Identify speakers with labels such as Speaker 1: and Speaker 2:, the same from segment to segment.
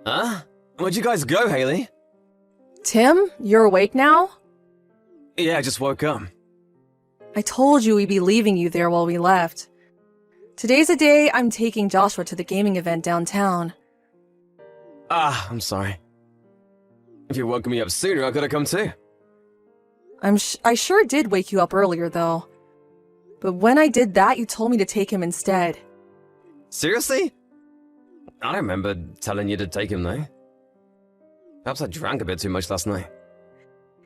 Speaker 1: Huh? Where'd you guys go, Haley?
Speaker 2: Tim, you're awake now?
Speaker 1: Yeah, I just woke up.
Speaker 2: I told you we'd be leaving you there while we left. Today's the day I'm taking Joshua to the gaming event downtown.
Speaker 1: I'm sorry. If you woke me up sooner, I could've come too.
Speaker 2: I sure did wake you up earlier, though. But when I did that, you told me to take him instead.
Speaker 1: Seriously? I don't remember telling you to take him, though. Perhaps I drank a bit too much last night.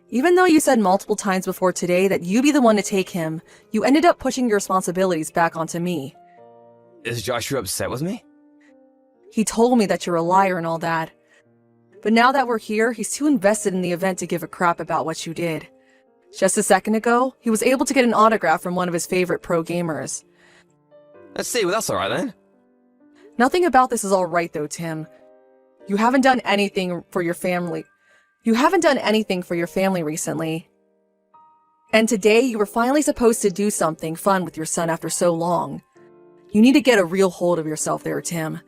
Speaker 2: Even though you said multiple times before today that you'd be the one to take him, you ended up pushing your responsibilities back onto me.
Speaker 1: Is Joshua upset with me?
Speaker 2: He told me that you're a liar and all that. But now that we're here, he's too invested in the event to give a crap about what you did. Just a second ago, he was able to get an autograph from one of his favorite pro gamers.
Speaker 1: Let's see, well that's alright then.
Speaker 2: Nothing about this is alright though, Tim. You haven't done anything for your family. You haven't done anything for your family recently. And today, you were finally supposed to do something fun with your son after so long. You need to get a real hold of yourself there, Tim.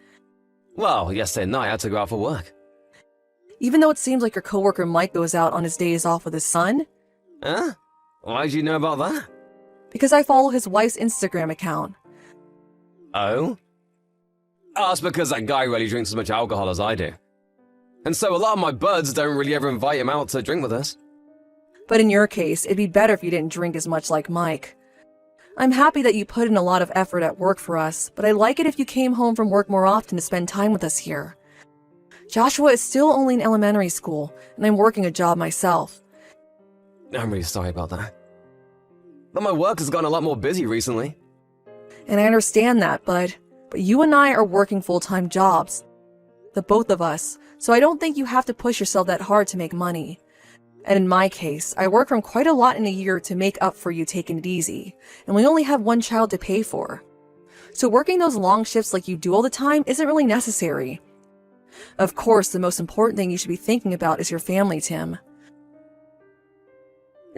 Speaker 1: Well, yesterday night I had to go out for work.
Speaker 2: Even though it seems like your coworker Mike goes out on his days off with his son.
Speaker 1: Huh? Why'd you know about that?
Speaker 2: Because I follow his wife's Instagram account.
Speaker 1: Oh? Oh, it's because that guy really drinks as much alcohol as I do. And so a lot of my buds don't really ever invite him out to drink with us.
Speaker 2: But in your case, it'd be better if you didn't drink as much like Mike. I'm happy that you put in a lot of effort at work for us, but I'd like it if you came home from work more often to spend time with us here. Joshua is still only in elementary school, and I'm working a job myself.
Speaker 1: I'm really sorry about that. But my work has gotten a lot more busy recently.
Speaker 2: And I understand that, but you and I are working full-time jobs. The both of us, so I don't think you have to push yourself that hard to make money. And in my case, I work from quite a lot in a year to make up for you taking it easy, and we only have one child to pay for. So working those long shifts like you do all the time isn't really necessary. Of course, the most important thing you should be thinking about is your family, Tim.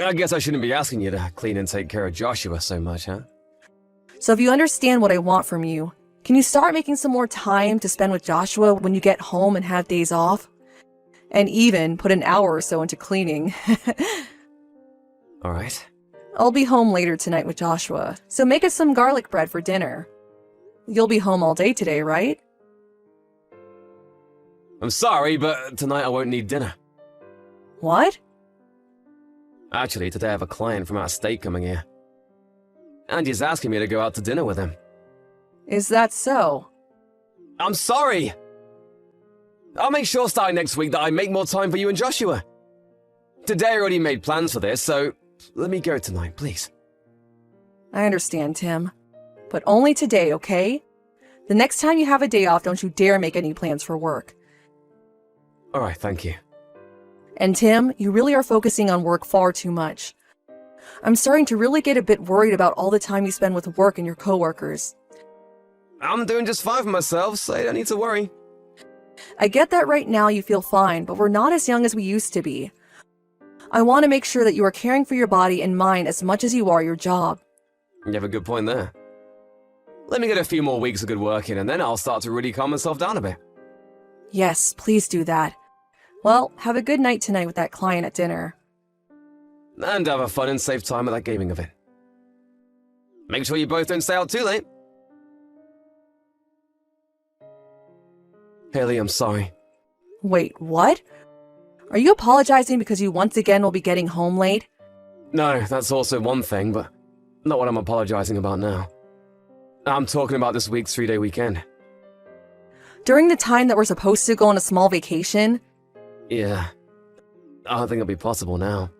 Speaker 1: I guess I shouldn't be asking you to clean and take care of Joshua so much, huh?
Speaker 2: So if you understand what I want from you, can you start making some more time to spend with Joshua when you get home and have days off? And even put an hour or so into cleaning.
Speaker 1: Alright.
Speaker 2: I'll be home later tonight with Joshua, so make us some garlic bread for dinner. You'll be home all day today, right?
Speaker 1: I'm sorry, but tonight I won't need dinner.
Speaker 2: What?
Speaker 1: Actually, today I have a client from out of state coming here. And he's asking me to go out to dinner with him.
Speaker 2: Is that so?
Speaker 1: I'm sorry! I'll make sure starting next week that I make more time for you and Joshua. Today I already made plans for this, so let me go tonight, please.
Speaker 2: I understand, Tim. But only today, okay? The next time you have a day off, don't you dare make any plans for work.
Speaker 1: Alright, thank you.
Speaker 2: And Tim, you really are focusing on work far too much. I'm starting to really get a bit worried about all the time you spend with work and your coworkers.
Speaker 1: I'm doing just fine for myself, so I don't need to worry.
Speaker 2: I get that right now you feel fine, but we're not as young as we used to be. I want to make sure that you are caring for your body and mind as much as you are your job.
Speaker 1: You have a good point there. Let me get a few more weeks of good work in, and then I'll start to really calm myself down a bit.
Speaker 2: Yes, please do that. Well, have a good night tonight with that client at dinner.
Speaker 1: And have a fun and safe time at that gaming event. Make sure you both don't stay out too late. Haley, I'm sorry.
Speaker 2: Wait, what? Are you apologizing because you once again will be getting home late?
Speaker 1: No, that's also one thing, but not what I'm apologizing about now. I'm talking about this week's 3-day weekend.
Speaker 2: During the time that we're supposed to go on a small vacation?
Speaker 1: Yeah. I don't think it'll be possible now.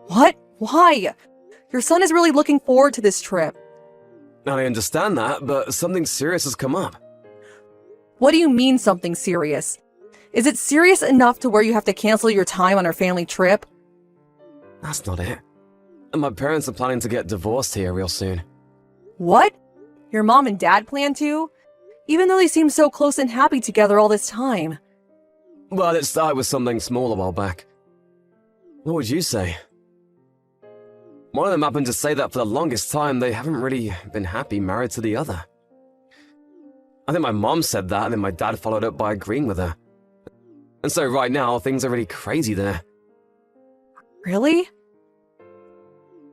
Speaker 2: What? Why? Your son is really looking forward to this trip.
Speaker 1: I understand that, but something serious has come up.
Speaker 2: What do you mean something serious? Is it serious enough to where you have to cancel your time on our family trip?
Speaker 1: That's not it. And my parents are planning to get divorced here real soon.
Speaker 2: What? Your mom and dad plan to? Even though they seem so close and happy together all this time.
Speaker 1: Well, it started with something small a while back. What would you say? One of them happened to say that for the longest time they haven't really been happy married to the other. I think my mom said that, and then my dad followed up by agreeing with her. And so right now, things are really crazy there.
Speaker 2: Really?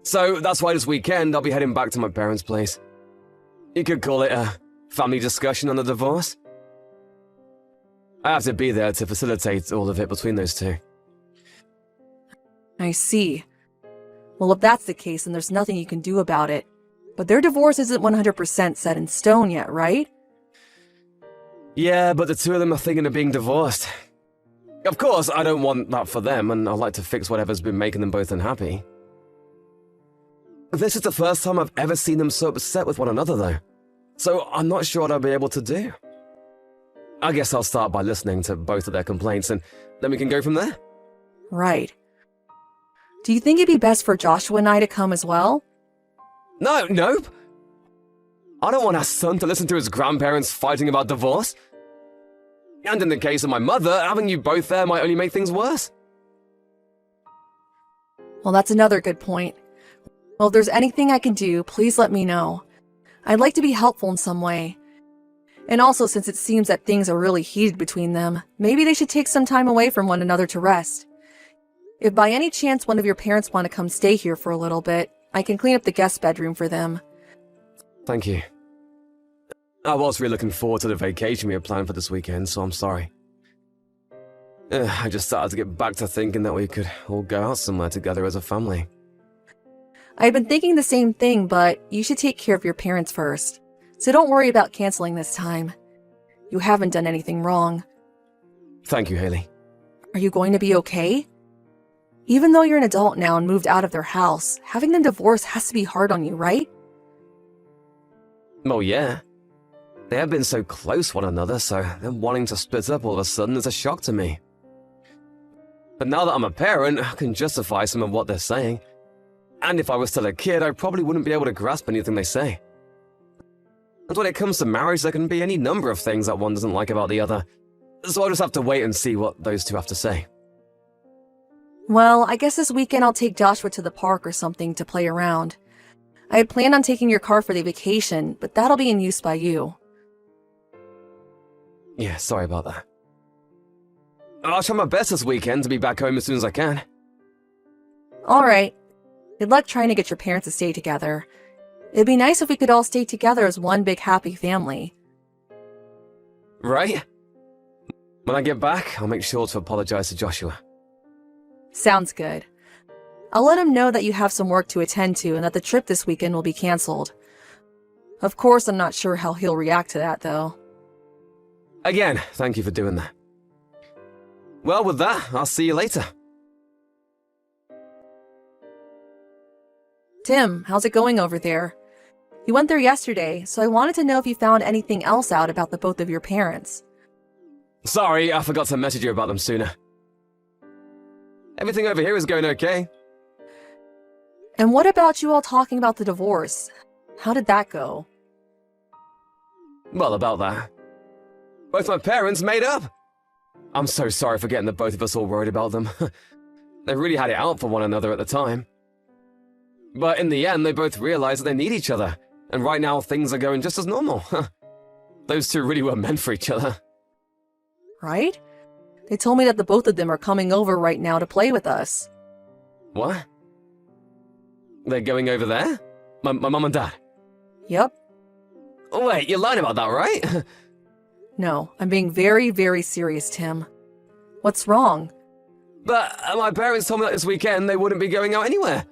Speaker 1: So that's why this weekend I'll be heading back to my parents' place. You could call it a family discussion on the divorce. I have to be there to facilitate all of it between those two.
Speaker 2: I see. Well, if that's the case, then there's nothing you can do about it. But their divorce isn't 100% set in stone yet, right?
Speaker 1: Yeah, but the two of them are thinking of being divorced. Of course, I don't want that for them, and I'd like to fix whatever's been making them both unhappy. This is the first time I've ever seen them so upset with one another, though. So I'm not sure what I'll be able to do. I guess I'll start by listening to both of their complaints, and then we can go from there.
Speaker 2: Right. Do you think it'd be best for Joshua and I to come as well?
Speaker 1: Nope. I don't want our son to listen to his grandparents fighting about divorce. And in the case of my mother, having you both there might only make things worse.
Speaker 2: Well, that's another good point. Well, if there's anything I can do, please let me know. I'd like to be helpful in some way. And also, since it seems that things are really heated between them, maybe they should take some time away from one another to rest. If by any chance one of your parents want to come stay here for a little bit, I can clean up the guest bedroom for them.
Speaker 1: Thank you. I was really looking forward to the vacation we had planned for this weekend, so I'm sorry. I just started to get back to thinking that we could all go out somewhere together as a family.
Speaker 2: I've been thinking the same thing, but you should take care of your parents first. So don't worry about canceling this time. You haven't done anything wrong.
Speaker 1: Thank you, Haley.
Speaker 2: Are you going to be okay? Even though you're an adult now and moved out of their house, having them divorced has to be hard on you, right?
Speaker 1: Well, yeah. They have been so close one another, so them wanting to split up all of a sudden is a shock to me. But now that I'm a parent, I can justify some of what they're saying. And if I was still a kid, I probably wouldn't be able to grasp anything they say. And when it comes to marriage, there can be any number of things that one doesn't like about the other. So I'll just have to wait and see what those two have to say.
Speaker 2: Well, I guess this weekend I'll take Joshua to the park or something to play around. I had planned on taking your car for the vacation, but that'll be in use by you.
Speaker 1: Yeah, sorry about that. I'll try my best this weekend to be back home as soon as I can.
Speaker 2: Alright. Good luck trying to get your parents to stay together. It'd be nice if we could all stay together as one big happy family.
Speaker 1: Right? When I get back, I'll make sure to apologize to Joshua.
Speaker 2: Sounds good. I'll let him know that you have some work to attend to and that the trip this weekend will be canceled. Of course, I'm not sure how he'll react to that, though.
Speaker 1: Again, thank you for doing that. Well, with that, I'll see you later.
Speaker 2: Tim, how's it going over there? You went there yesterday, so I wanted to know if you found anything else out about the both of your parents.
Speaker 1: Sorry, I forgot to message you about them sooner. Everything over here is going okay.
Speaker 2: And what about you all talking about the divorce? How did that go?
Speaker 1: Well, about that. Both my parents made up. I'm so sorry for getting the both of us all worried about them. They really had it out for one another at the time. But in the end, they both realized that they need each other, and right now things are going just as normal. Those two really were meant for each other.
Speaker 2: Right? They told me that the both of them are coming over right now to play with us.
Speaker 1: What? They're going over there? My mum and dad?
Speaker 2: Yep.
Speaker 1: Oh, wait, you're lying about that, right?
Speaker 2: No, I'm being very, very serious, Tim. What's wrong?
Speaker 1: But my parents told me that this weekend they wouldn't be going out anywhere.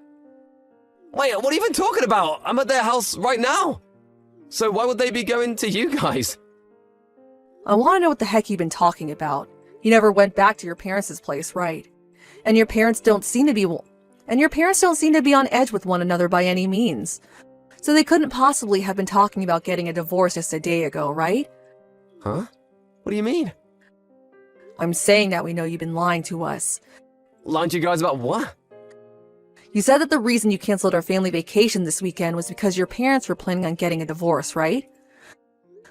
Speaker 1: Wait, what are you even talking about? I'm at their house right now. So why would they be going to you guys?
Speaker 2: I want to know what the heck you've been talking about. You never went back to your parents' place, right? And your parents don't seem to be on edge with one another by any means. So they couldn't possibly have been talking about getting a divorce just a day ago, right?
Speaker 1: Huh? What do you mean?
Speaker 2: I'm saying that we know you've been lying to us.
Speaker 1: Lying to you guys about what?
Speaker 2: You said that the reason you canceled our family vacation this weekend was because your parents were planning on getting a divorce, right?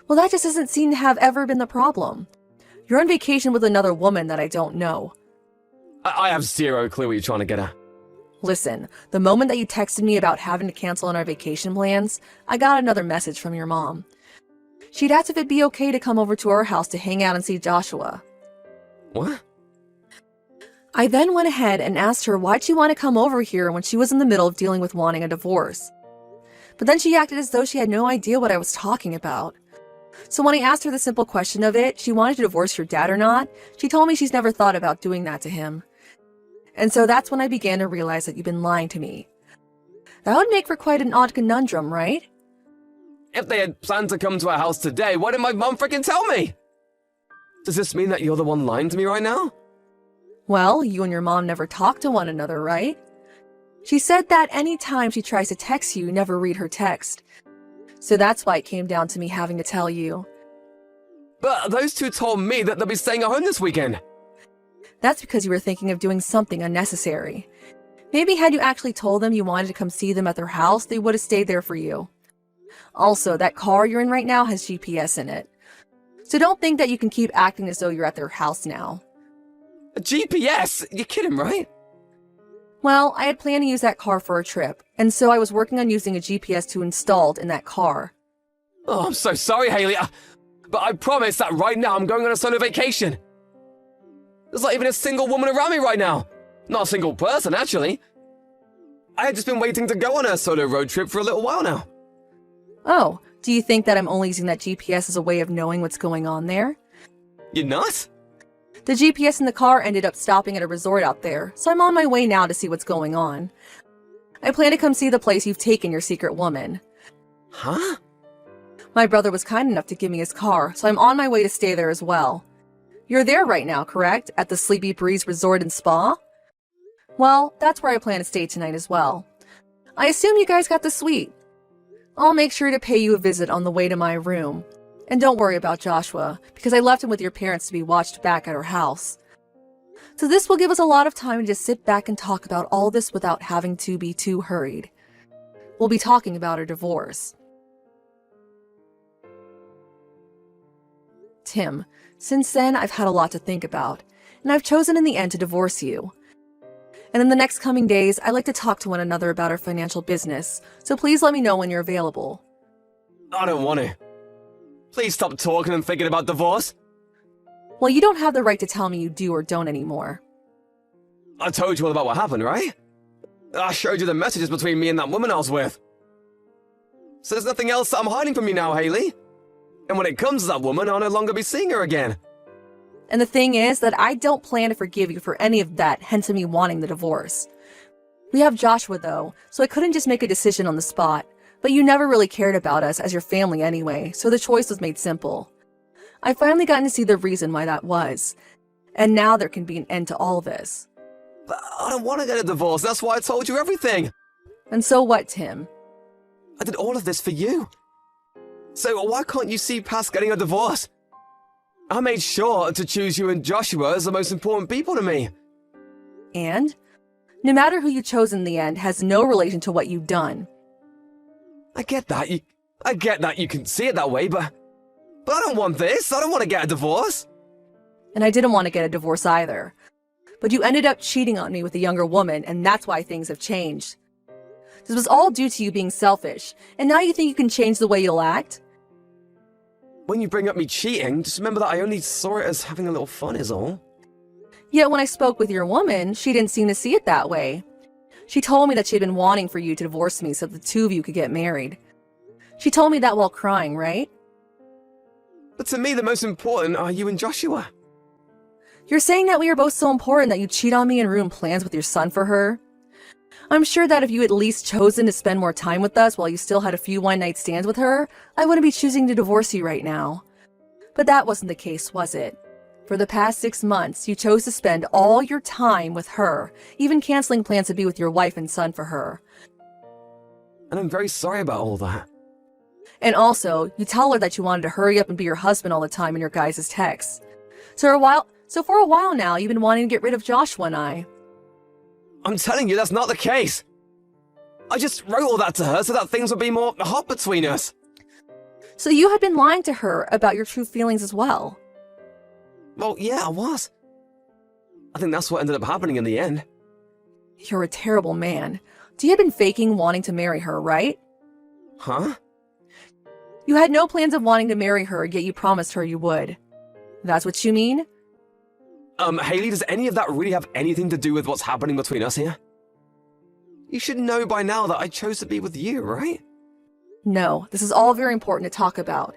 Speaker 2: Well, that just doesn't seem to have ever been the problem. You're on vacation with another woman that I don't know.
Speaker 1: I have zero clue what you're trying to get at.
Speaker 2: Listen, the moment that you texted me about having to cancel on our vacation plans, I got another message from your mom. She'd asked if it'd be okay to come over to our house to hang out and see Joshua.
Speaker 1: What?
Speaker 2: I then went ahead and asked her why'd she want to come over here when she was in the middle of dealing with wanting a divorce. But then she acted as though she had no idea what I was talking about. So when I asked her the simple question of it, she wanted to divorce your dad or not, she told me she's never thought about doing that to him. And so that's when I began to realize that you've been lying to me. That would make for quite an odd conundrum, right?
Speaker 1: If they had planned to come to our house today, why didn't my mom frickin' tell me? Does this mean that you're the one lying to me right now?
Speaker 2: Well, you and your mom never talk to one another, right? She said that any time she tries to text you, never read her text. So that's why it came down to me having to tell you.
Speaker 1: But those two told me that they'll be staying at home this weekend.
Speaker 2: That's because you were thinking of doing something unnecessary. Maybe had you actually told them you wanted to come see them at their house, they would have stayed there for you. Also, that car you're in right now has GPS in it. So don't think that you can keep acting as though you're at their house now.
Speaker 1: A GPS? You're kidding, right?
Speaker 2: Well, I had planned to use that car for a trip, and so I was working on using a GPS to installed in that car.
Speaker 1: Oh, I'm so sorry, Haley. But I promise that right now I'm going on a solo vacation. There's not even a single woman around me right now. Not a single person, actually. I had just been waiting to go on a solo road trip for a little while now.
Speaker 2: Oh, do you think that I'm only using that GPS as a way of knowing what's going on there?
Speaker 1: You're nuts?
Speaker 2: The GPS in the car ended up stopping at a resort out there, so I'm on my way now to see what's going on. I plan to come see the place you've taken your secret woman.
Speaker 1: Huh?
Speaker 2: My brother was kind enough to give me his car, so I'm on my way to stay there as well. You're there right now, correct? At the Sleepy Breeze Resort and Spa? Well, that's where I plan to stay tonight as well. I assume you guys got the suite. I'll make sure to pay you a visit on the way to my room. And don't worry about Joshua, because I left him with your parents to be watched back at our house. So this will give us a lot of time to just sit back and talk about all this without having to be too hurried. We'll be talking about our divorce. Tim, since then I've had a lot to think about, and I've chosen in the end to divorce you. And in the next coming days, I'd like to talk to one another about our financial business, so please let me know when you're available.
Speaker 1: I don't want to. Please stop talking and thinking about divorce.
Speaker 2: Well, you don't have the right to tell me you do or don't anymore.
Speaker 1: I told you all about what happened, right? I showed you the messages between me and that woman I was with. So there's nothing else that I'm hiding from you now, Haley. And when it comes to that woman, I'll no longer be seeing her again.
Speaker 2: And the thing is that I don't plan to forgive you for any of that, hence me wanting the divorce. We have Joshua though, so I couldn't just make a decision on the spot. But you never really cared about us as your family anyway, so the choice was made simple. I've finally gotten to see the reason why that was. And now there can be an end to all this.
Speaker 1: But I don't want to get a divorce, that's why I told you everything.
Speaker 2: And so what, Tim?
Speaker 1: I did all of this for you. So why can't you see past getting a divorce? I made sure to choose you and Joshua as the most important people to me.
Speaker 2: And? No matter who you chose in the end has no relation to what you've done.
Speaker 1: I get that you can see it that way, but I don't want this. I don't want to get a divorce.
Speaker 2: And I didn't want to get a divorce either. But you ended up cheating on me with a younger woman, and that's why things have changed. This was all due to you being selfish, and now you think you can change the way you'll act?
Speaker 1: When you bring up me cheating, just remember that I only saw it as having a little fun is all.
Speaker 2: Yet when I spoke with your woman, she didn't seem to see it that way. She told me that she had been wanting for you to divorce me so the two of you could get married. She told me that while crying, right?
Speaker 1: But to me, the most important are you and Joshua.
Speaker 2: You're saying that we are both so important that you cheat on me and ruin plans with your son for her? I'm sure that if you had at least chosen to spend more time with us while you still had a few one-night stands with her, I wouldn't be choosing to divorce you right now. But that wasn't the case, was it? For the past 6 months, you chose to spend all your time with her, even canceling plans to be with your wife and son for her.
Speaker 1: And I'm very sorry about all that.
Speaker 2: And also, you tell her that you wanted to hurry up and be your husband all the time in your guys' texts. So for a while now, you've been wanting to get rid of Joshua and I.
Speaker 1: I'm telling you, that's not the case. I just wrote all that to her so that things would be more hot between us.
Speaker 2: So you had been lying to her about your true feelings as well.
Speaker 1: Well, yeah, I was. I think that's what ended up happening in the end.
Speaker 2: You're a terrible man. You had been faking wanting to marry her, right?
Speaker 1: Huh?
Speaker 2: You had no plans of wanting to marry her, yet you promised her you would. That's what you mean?
Speaker 1: Haley, does any of that really have anything to do with what's happening between us here? You should know by now that I chose to be with you, right?
Speaker 2: No, this is all very important to talk about.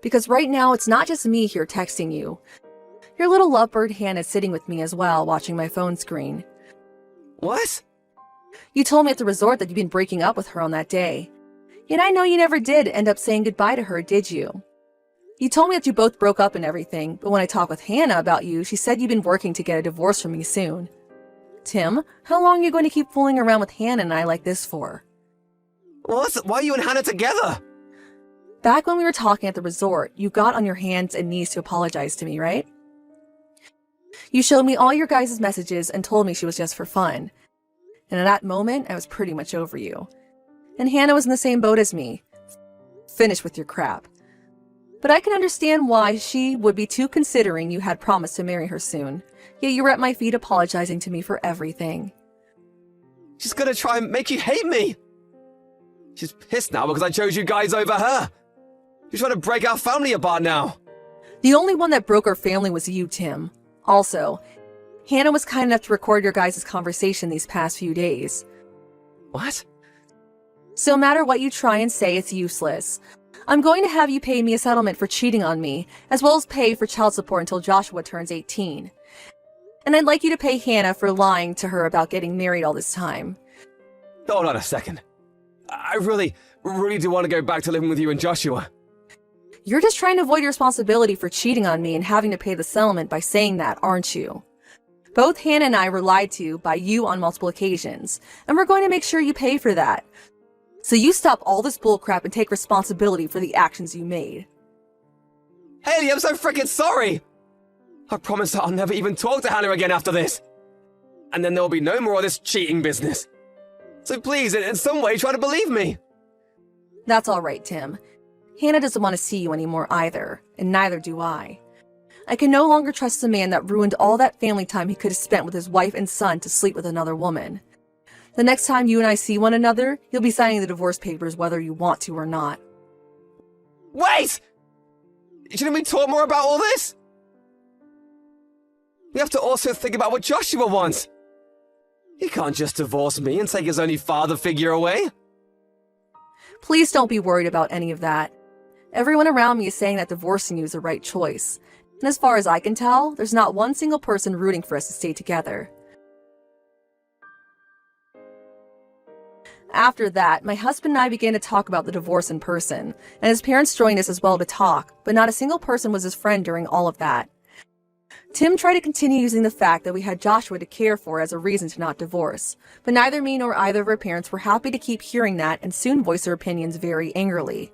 Speaker 2: Because right now, it's not just me here texting you. Your little lovebird Hannah's sitting with me as well, watching my phone screen.
Speaker 1: What?
Speaker 2: You told me at the resort that you'd been breaking up with her on that day. Yet I know you never did end up saying goodbye to her, did you? You told me that you both broke up and everything, but when I talked with Hannah about you, she said you'd been working to get a divorce from me soon. Tim, how long are you going to keep fooling around with Hannah and I like this for?
Speaker 1: What? Why are you and Hannah together?
Speaker 2: Back when we were talking at the resort, you got on your hands and knees to apologize to me, right? You showed me all your guys' messages and told me she was just for fun. And at that moment, I was pretty much over you. And Hannah was in the same boat as me. Finished with your crap. But I can understand why she would be too, considering you had promised to marry her soon. Yet you were at my feet apologizing to me for everything.
Speaker 1: She's gonna try and make you hate me! She's pissed now because I chose you guys over her! You're trying to break our family apart now!
Speaker 2: The only one that broke our family was you, Tim. Also, Hannah was kind enough to record your guys' conversation these past few days.
Speaker 1: What?
Speaker 2: So no matter what you try and say, it's useless. I'm going to have you pay me a settlement for cheating on me, as well as pay for child support until Joshua turns 18. And I'd like you to pay Hannah for lying to her about getting married all this time.
Speaker 1: Hold on a second. I really do want to go back to living with you and Joshua.
Speaker 2: You're just trying to avoid your responsibility for cheating on me and having to pay the settlement by saying that, aren't you? Both Hannah and I were lied to by you on multiple occasions, and we're going to make sure you pay for that. So you stop all this bullcrap and take responsibility for the actions you made.
Speaker 1: Haley, I'm so freaking sorry! I promise that I'll never even talk to Hannah again after this. And then there will be no more of this cheating business. So please, in some way, try to believe me.
Speaker 2: That's all right, Tim. Hannah doesn't want to see you anymore either, and neither do I. I can no longer trust the man that ruined all that family time he could have spent with his wife and son to sleep with another woman. The next time you and I see one another, you'll be signing the divorce papers whether you want to or not.
Speaker 1: Wait! Shouldn't we talk more about all this? We have to also think about what Joshua wants. He can't just divorce me and take his only father figure away.
Speaker 2: Please don't be worried about any of that. Everyone around me is saying that divorcing you is the right choice. And as far as I can tell, there's not one single person rooting for us to stay together. After that, my husband and I began to talk about the divorce in person, and his parents joined us as well to talk, but not a single person was his friend during all of that. Tim tried to continue using the fact that we had Joshua to care for as a reason to not divorce, but neither me nor either of our parents were happy to keep hearing that and soon voiced their opinions very angrily.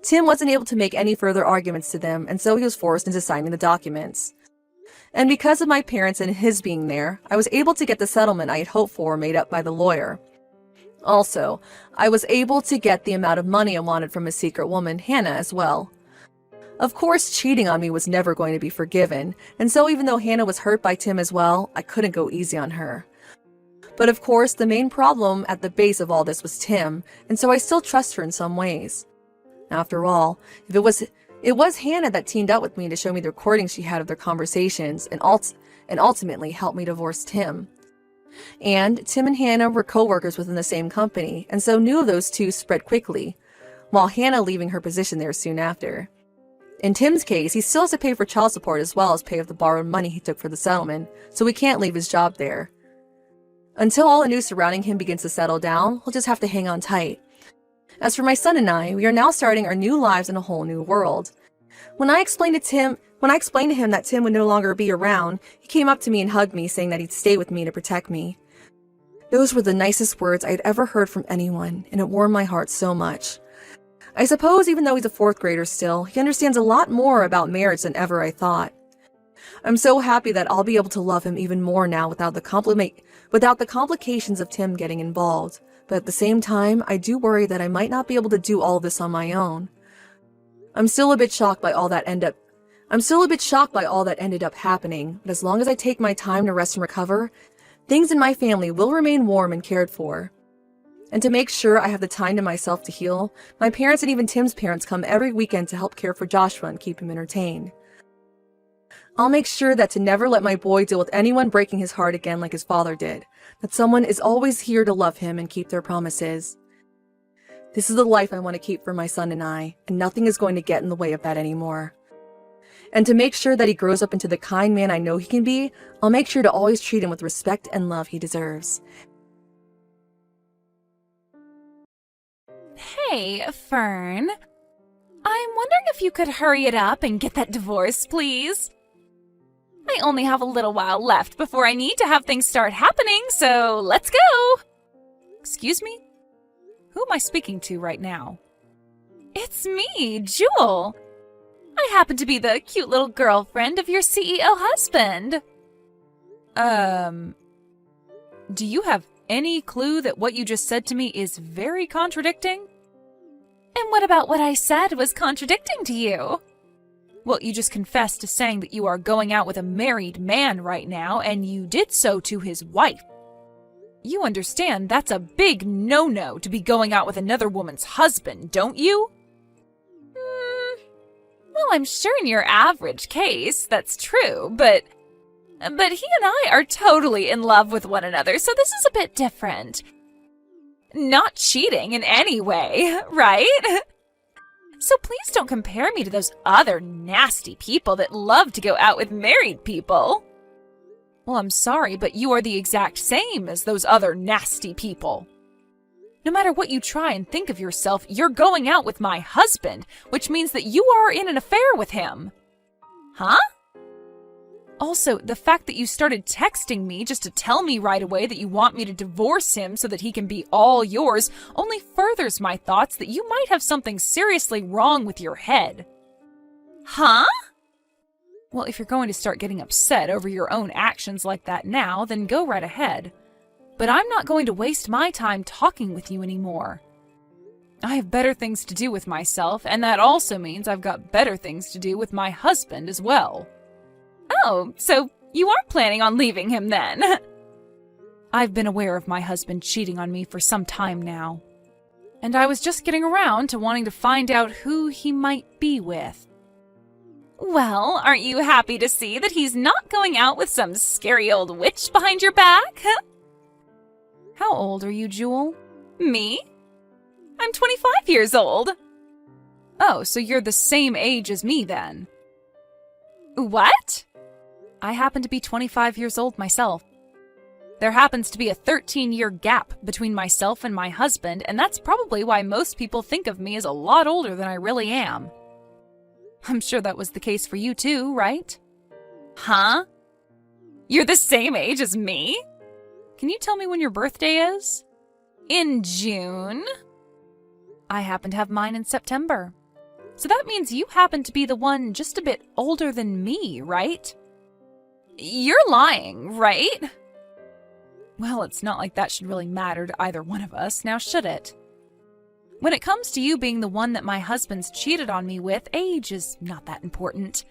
Speaker 2: Tim wasn't able to make any further arguments to them, and so he was forced into signing the documents. And because of my parents and his being there, I was able to get the settlement I had hoped for made up by the lawyer. Also, I was able to get the amount of money I wanted from a secret woman, Hannah, as well. Of course, cheating on me was never going to be forgiven, and so even though Hannah was hurt by Tim as well, I couldn't go easy on her. But of course, the main problem at the base of all this was Tim, and so I still trust her in some ways. After all, if it was Hannah that teamed up with me to show me the recordings she had of their conversations and ultimately helped me divorce Tim. And Tim and Hannah were co-workers within the same company, and so news of those two spread quickly, while Hannah leaving her position there soon after. In Tim's case, he still has to pay for child support as well as pay off the borrowed money he took for the settlement, so he can't leave his job there. Until all the news surrounding him begins to settle down, he'll just have to hang on tight. As for my son and I, we are now starting our new lives in a whole new world. When I explained to him that Tim would no longer be around, he came up to me and hugged me, saying that he'd stay with me to protect me. Those were the nicest words I had ever heard from anyone, and it warmed my heart so much. I suppose even though he's a 4th grader still, he understands a lot more about marriage than ever I thought. I'm so happy that I'll be able to love him even more now without the complications of Tim getting involved, but at the same time, I do worry that I might not be able to do all of this on my own. I'm still a bit shocked by all that ended up happening, but as long as I take my time to rest and recover, things in my family will remain warm and cared for. And to make sure I have the time to myself to heal, my parents and even Tim's parents come every weekend to help care for Joshua and keep him entertained. I'll make sure that to never let my boy deal with anyone breaking his heart again like his father did. That someone is always here to love him and keep their promises. This is the life I want to keep for my son and I, and nothing is going to get in the way of that anymore. And to make sure that he grows up into the kind man I know he can be, I'll make sure to always treat him with respect and love he deserves.
Speaker 3: Hey, Fern. I'm wondering if you could hurry it up and get that divorce, please. I only have a little while left before I need to have things start happening, so let's go! Excuse me? Who am I speaking to right now? It's me, Jewel. I happen to be the cute little girlfriend of your CEO husband. Do you have any clue that what you just said to me is very contradicting? And what about what I said was contradicting to you? Well, you just confessed to saying that you are going out with a married man right now, and you did so to his wife. You understand that's a big no-no to be going out with another woman's husband, don't you? Well, I'm sure in your average case, that's true, but he and I are totally in love with one another, so this is a bit different. Not cheating in any way, right? So please don't compare me to those other nasty people that love to go out with married people. Well, I'm sorry, but you are the exact same as those other nasty people. No matter what you try and think of yourself, you're going out with my husband, which means that you are in an affair with him. Huh? Also, the fact that you started texting me just to tell me right away that you want me to divorce him so that he can be all yours only furthers my thoughts that you might have something seriously wrong with your head. Huh? Well, if you're going to start getting upset over your own actions like that now, then go right ahead. But I'm not going to waste my time talking with you anymore. I have better things to do with myself, and that also means I've got better things to do with my husband as well. Oh, so you are planning on leaving him then? I've been aware of my husband cheating on me for some time now. And I was just getting around to wanting to find out who he might be with. Well, aren't you happy to see that he's not going out with some scary old witch behind your back? How old are you, Jewel? Me? I'm 25 years old. Oh, so you're the same age as me then. What? I happen to be 25 years old myself. There happens to be a 13-year gap between myself and my husband, and that's probably why most people think of me as a lot older than I really am. I'm sure that was the case for you too, right? Huh? You're the same age as me? Can you tell me when your birthday is? In June? I happen to have mine in September. So that means you happen to be the one just a bit older than me, right? You're lying, right? Well, it's not like that should really matter to either one of us, now should it? When it comes to you being the one that my husband's cheated on me with, age is not that important.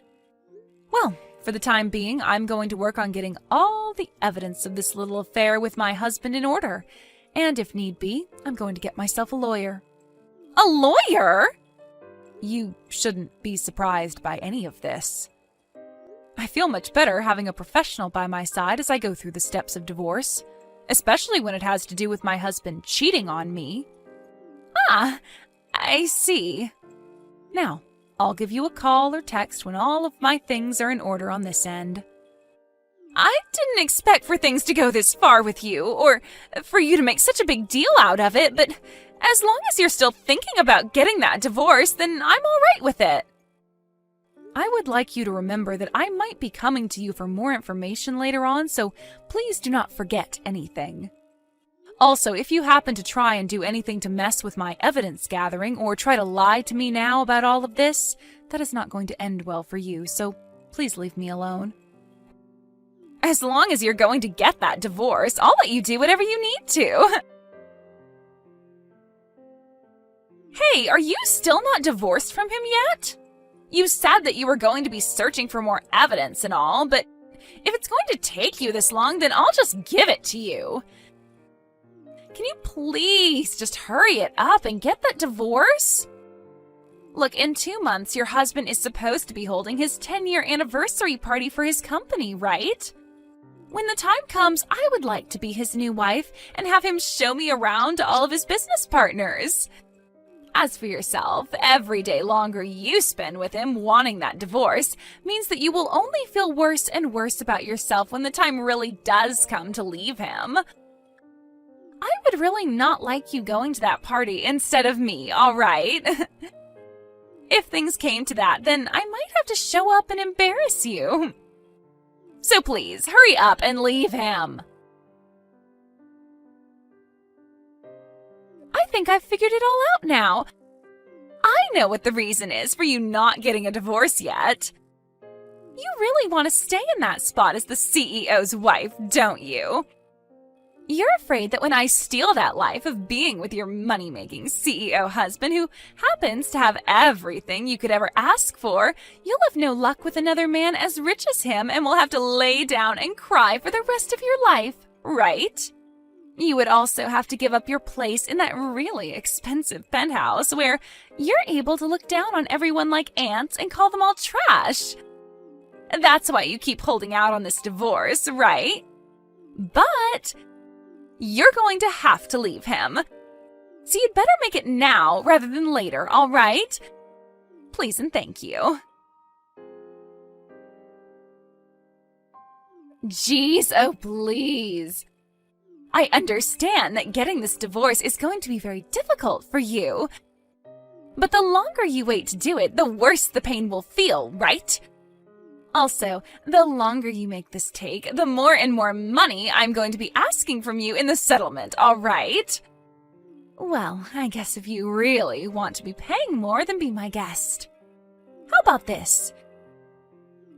Speaker 3: Well, for the time being, I'm going to work on getting all the evidence of this little affair with my husband in order. And if need be, I'm going to get myself a lawyer. A lawyer? You shouldn't be surprised by any of this. I feel much better having a professional by my side as I go through the steps of divorce, especially when it has to do with my husband cheating on me. Ah, I see. Now, I'll give you a call or text when all of my things are in order on this end. I didn't expect for things to go this far with you, or for you to make such a big deal out of it, but as long as you're still thinking about getting that divorce, then I'm all right with it. I would like you to remember that I might be coming to you for more information later on, so please do not forget anything. Also, if you happen to try and do anything to mess with my evidence gathering or try to lie to me now about all of this, that is not going to end well for you, so please leave me alone. As long as you're going to get that divorce, I'll let you do whatever you need to. Hey, are you still not divorced from him yet? You said that you were going to be searching for more evidence and all, but if it's going to take you this long, then I'll just give it to you. Can you please just hurry it up and get that divorce? Look, in 2 months, your husband is supposed to be holding his 10-year anniversary party for his company, right? When the time comes, I would like to be his new wife and have him show me around to all of his business partners. As for yourself, every day longer you spend with him wanting that divorce means that you will only feel worse and worse about yourself when the time really does come to leave him. I would really not like you going to that party instead of me, all right? If things came to that, then I might have to show up and embarrass you. So please, hurry up and leave him. I think I've figured it all out now. I know what the reason is for you not getting a divorce yet. You really want to stay in that spot as the CEO's wife, don't you? You're afraid that when I steal that life of being with your money-making CEO husband who happens to have everything you could ever ask for, you'll have no luck with another man as rich as him and will have to lay down and cry for the rest of your life, right? You would also have to give up your place in that really expensive penthouse where you're able to look down on everyone like ants and call them all trash. That's why you keep holding out on this divorce, right? But you're going to have to leave him. So you'd better make it now rather than later, all right? Please and thank you. Jeez, oh please. I understand that getting this divorce is going to be very difficult for you. But the longer you wait to do it, the worse the pain will feel, right? Also, the longer you make this take, the more and more money I'm going to be asking from you in the settlement, all right? Well, I guess if you really want to be paying more, then be my guest. How about this?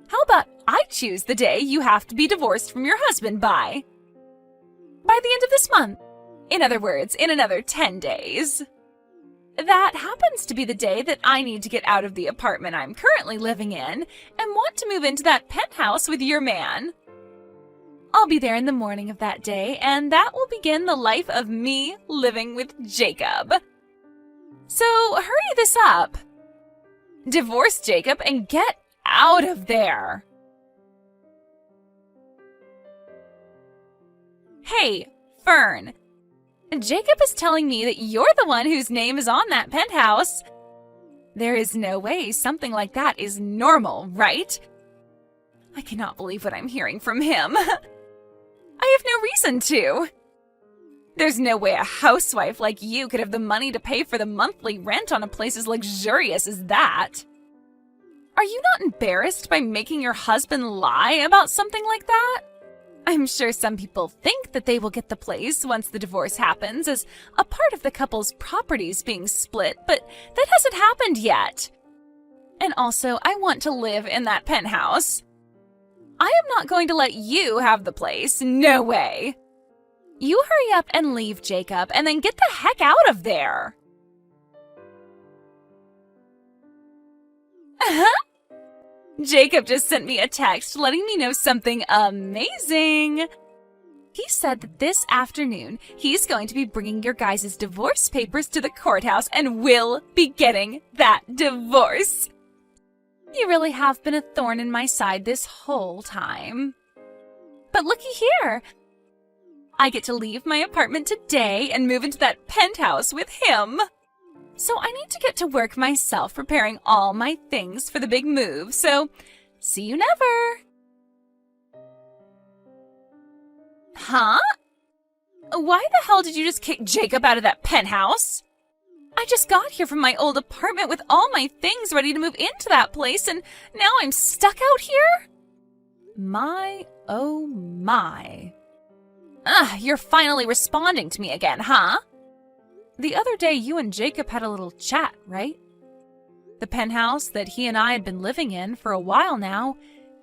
Speaker 3: How about I choose the day you have to be divorced from your husband by? By the end of this month. In other words, in another 10 days. That happens to be the day that I need to get out of the apartment I'm currently living in and want to move into that penthouse with your man. I'll be there in the morning of that day, and that will begin the life of me living with Jacob. So hurry this up. Divorce Jacob and get out of there. Hey, Fern. Jacob is telling me that you're the one whose name is on that penthouse. There is no way something like that is normal, right? I cannot believe what I'm hearing from him. I have no reason to. There's no way a housewife like you could have the money to pay for the monthly rent on a place as luxurious as that. Are you not embarrassed by making your husband lie about something like that? I'm sure some people think that they will get the place once the divorce happens as a part of the couple's properties being split, but that hasn't happened yet. And also, I want to live in that penthouse. I am not going to let you have the place. No way. You hurry up and leave, Jacob, and then get the heck out of there. Jacob just sent me a text letting me know something amazing. He said that this afternoon he's going to be bringing your guys' divorce papers to the courthouse and will be getting that divorce. You really have been a thorn in my side this whole time. But looky here. I get to leave my apartment today and move into that penthouse with him. So I need to get to work myself preparing all my things for the big move, so see you never. Huh? Why the hell did you just kick Jacob out of that penthouse? I just got here from my old apartment with all my things ready to move into that place, and now I'm stuck out here? My, oh my. You're finally responding to me again, huh? The other day, you and Jacob had a little chat, right? The penthouse that he and I had been living in for a while now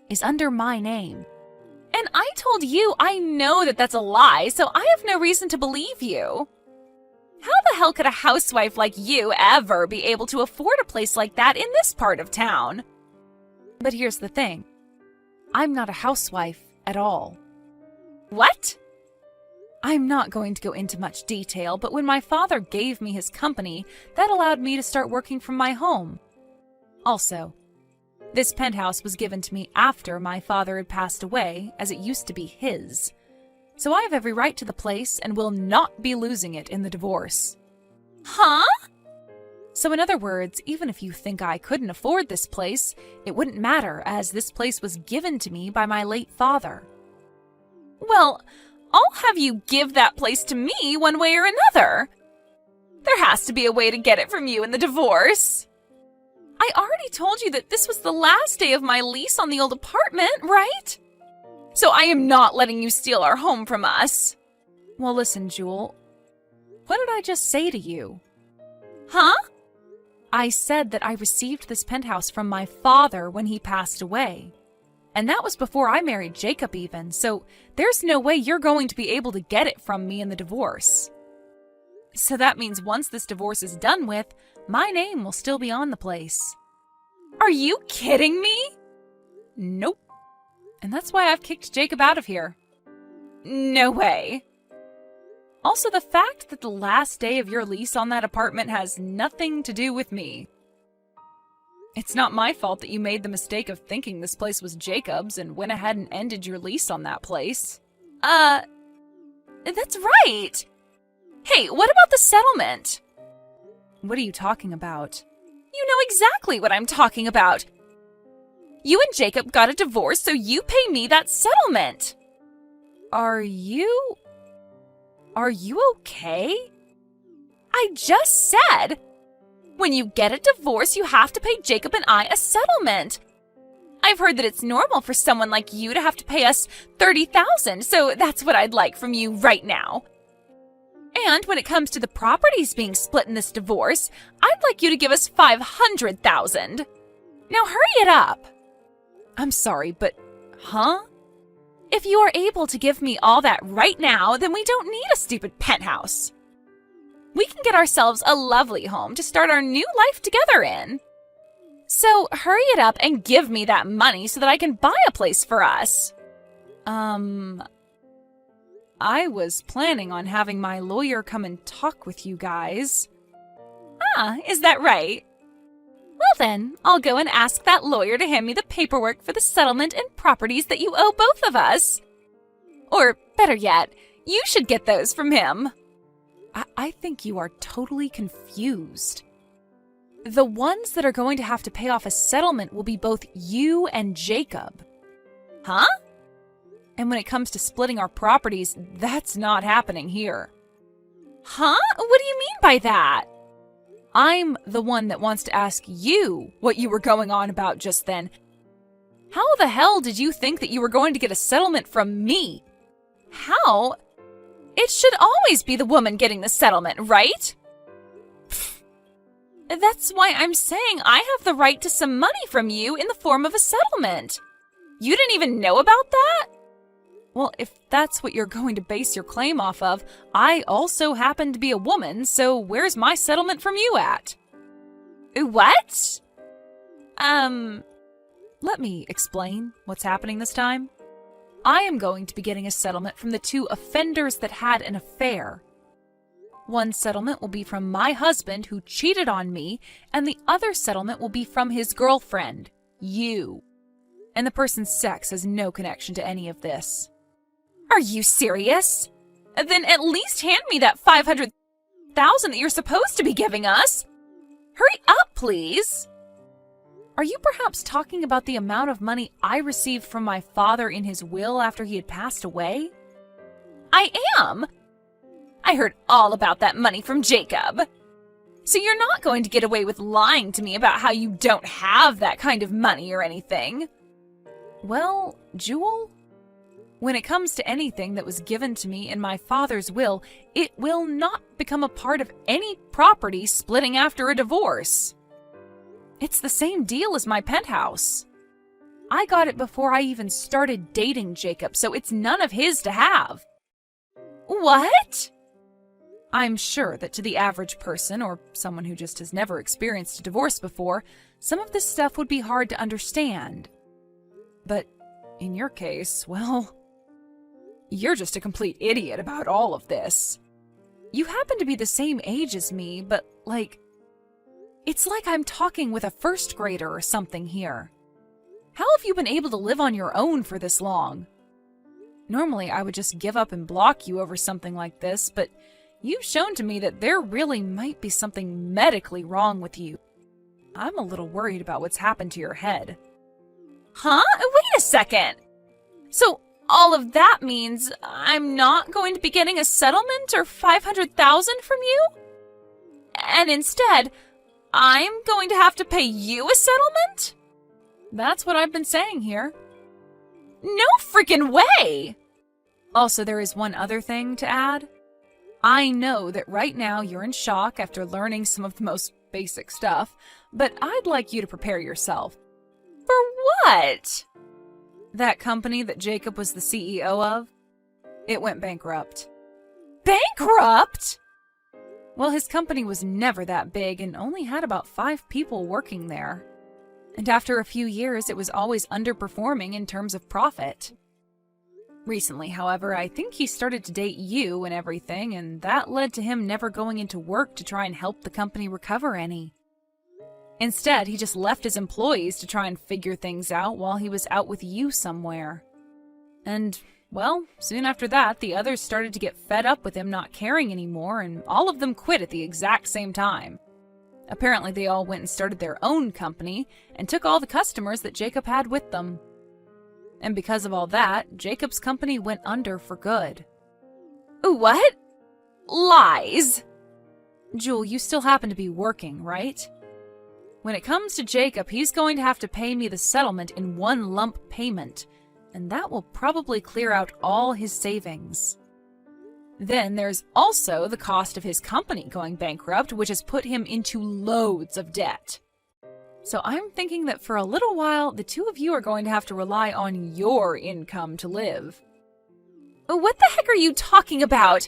Speaker 3: is under my name. And I told you I know that that's a lie, so I have no reason to believe you. How the hell could a housewife like you ever be able to afford a place like that in this part of town? But here's the thing. I'm not a housewife at all. What? I'm not going to go into much detail, but when my father gave me his company, that allowed me to start working from my home. Also, this penthouse was given to me after my father had passed away, as it used to be his. So I have every right to the place and will not be losing it in the divorce. Huh? So in other words, even if you think I couldn't afford this place, it wouldn't matter, as this place was given to me by my late father. Well, I'll have you give that place to me one way or another. There has to be a way to get it from you in the divorce. I already told you that this was the last day of my lease on the old apartment, right? So I am not letting you steal our home from us. Well, listen, Jewel. What did I just say to you? Huh? I said that I received this penthouse from my father when he passed away. And that was before I married Jacob even, so there's no way you're going to be able to get it from me in the divorce. So that means once this divorce is done with, my name will still be on the place. Are you kidding me? Nope. And that's why I've kicked Jacob out of here. No way. Also, the fact that the last day of your lease on that apartment has nothing to do with me. It's not my fault that you made the mistake of thinking this place was Jacob's and went ahead and ended your lease on that place. That's right! Hey, what about the settlement? What are you talking about? You know exactly what I'm talking about. You and Jacob got a divorce, so you pay me that settlement. Are you okay? I just said, when you get a divorce, you have to pay Jacob and I a settlement. I've heard that it's normal for someone like you to have to pay us $30,000, so that's what I'd like from you right now. And when it comes to the properties being split in this divorce, I'd like you to give us $500,000. Now hurry it up. I'm sorry, but, huh? If you are able to give me all that right now, then we don't need a stupid penthouse. We can get ourselves a lovely home to start our new life together in. So hurry it up and give me that money so that I can buy a place for us. I was planning on having my lawyer come and talk with you guys. Ah, is that right? Well then, I'll go and ask that lawyer to hand me the paperwork for the settlement and properties that you owe both of us. Or, better yet, you should get those from him. I think you are totally confused. The ones that are going to have to pay off a settlement will be both you and Jacob. Huh? And when it comes to splitting our properties, that's not happening here. Huh? What do you mean by that? I'm the one that wants to ask you what you were going on about just then. How the hell did you think that you were going to get a settlement from me? How? It should always be the woman getting the settlement, right? Pfft. That's why I'm saying I have the right to some money from you in the form of a settlement. You didn't even know about that? Well, if that's what you're going to base your claim off of, I also happen to be a woman, so where's my settlement from you at? What? Let me explain what's happening this time. I am going to be getting a settlement from the two offenders that had an affair. One settlement will be from my husband who cheated on me, and the other settlement will be from his girlfriend, you. And the person's sex has no connection to any of this. Are you serious? Then at least hand me that $500,000 that you're supposed to be giving us. Hurry up, please. Are you perhaps talking about the amount of money I received from my father in his will after he had passed away? I am. I heard all about that money from Jacob. So you're not going to get away with lying to me about how you don't have that kind of money or anything. Well, Jewel, when it comes to anything that was given to me in my father's will, it will not become a part of any property splitting after a divorce. It's the same deal as my penthouse. I got it before I even started dating Jacob, so it's none of his to have. What? I'm sure that to the average person, or someone who just has never experienced a divorce before, some of this stuff would be hard to understand. But in your case, well, you're just a complete idiot about all of this. You happen to be the same age as me, but, It's like I'm talking with a first grader or something here. How have you been able to live on your own for this long? Normally, I would just give up and block you over something like this, but you've shown to me that there really might be something medically wrong with you. I'm a little worried about what's happened to your head. Huh? Wait a second! So, all of that means I'm not going to be getting a settlement or $500,000 from you? And instead, I'm going to have to pay you a settlement? That's what I've been saying here. No freaking way! Also, there is one other thing to add. I know that right now you're in shock after learning some of the most basic stuff, but I'd like you to prepare yourself. For what? That company that Jacob was the CEO of, it went bankrupt. Bankrupt? Well, his company was never that big and only had about 5 people working there. And after a few years, it was always underperforming in terms of profit. Recently, however, I think he started to date you and everything, and that led to him never going into work to try and help the company recover any. Instead, he just left his employees to try and figure things out while he was out with you somewhere. And, well, soon after that, the others started to get fed up with him not caring anymore, and all of them quit at the exact same time. Apparently, they all went and started their own company and took all the customers that Jacob had with them. And because of all that, Jacob's company went under for good. What? Lies! Jewel, you still happen to be working, right? When it comes to Jacob, he's going to have to pay me the settlement in one lump payment, and that will probably clear out all his savings. Then there's also the cost of his company going bankrupt, which has put him into loads of debt. So I'm thinking that for a little while, the two of you are going to have to rely on your income to live. What the heck are you talking about?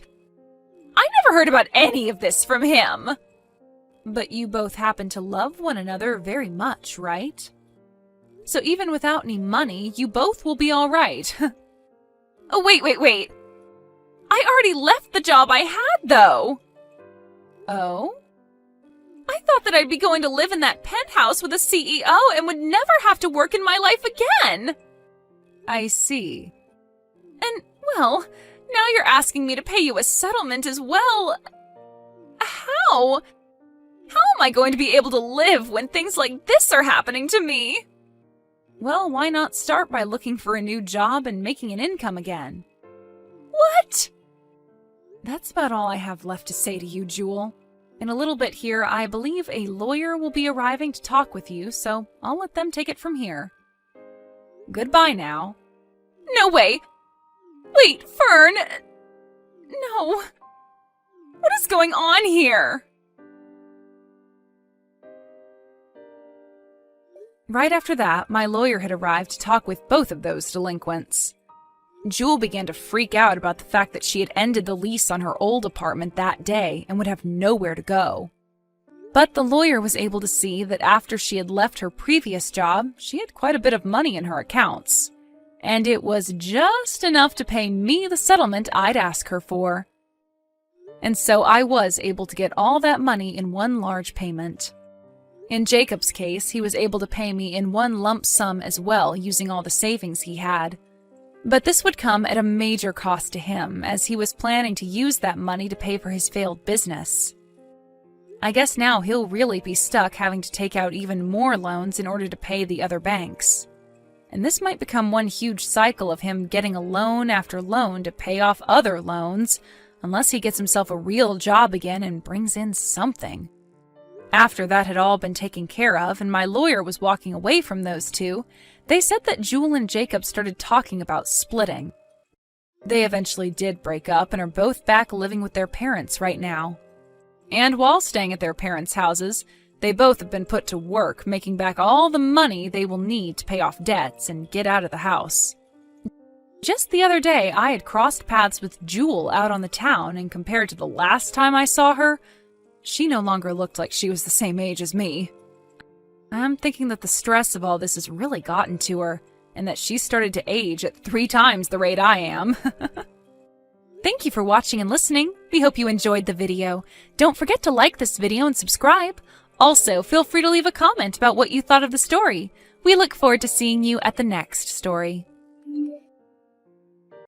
Speaker 3: I never heard about any of this from him. But you both happen to love one another very much, right? So even without any money, you both will be all right. Oh, wait. I already left the job I had, though. Oh? I thought that I'd be going to live in that penthouse with a CEO and would never have to work in my life again. I see. And, well, now you're asking me to pay you a settlement as well. How? How am I going to be able to live when things like this are happening to me? Well, why not start by looking for a new job and making an income again? What? That's about all I have left to say to you, Jewel. In a little bit here, I believe a lawyer will be arriving to talk with you, so I'll let them take it from here. Goodbye now. No way! Wait, Fern! No. What is going on here? Right after that, my lawyer had arrived to talk with both of those delinquents. Jewel began to freak out about the fact that she had ended the lease on her old apartment that day and would have nowhere to go. But the lawyer was able to see that after she had left her previous job, she had quite a bit of money in her accounts. And it was just enough to pay me the settlement I'd ask her for. And so I was able to get all that money in one large payment. In Jacob's case, he was able to pay me in one lump sum as well, using all the savings he had. But this would come at a major cost to him, as he was planning to use that money to pay for his failed business. I guess now he'll really be stuck having to take out even more loans in order to pay the other banks. And this might become one huge cycle of him getting a loan after loan to pay off other loans, unless he gets himself a real job again and brings in something. After that had all been taken care of and my lawyer was walking away from those two, they said that Jewel and Jacob started talking about splitting. They eventually did break up and are both back living with their parents right now. And while staying at their parents' houses, they both have been put to work making back all the money they will need to pay off debts and get out of the house. Just the other day, I had crossed paths with Jewel out on the town, and compared to the last time I saw her, she no longer looked like she was the same age as me. I'm thinking that the stress of all this has really gotten to her, and that she started to age at 3 times the rate I am. Thank you for watching and listening. We hope you enjoyed the video. Don't forget to like this video and subscribe. Also, feel free to leave a comment about what you thought of the story. We look forward to seeing you at the next story.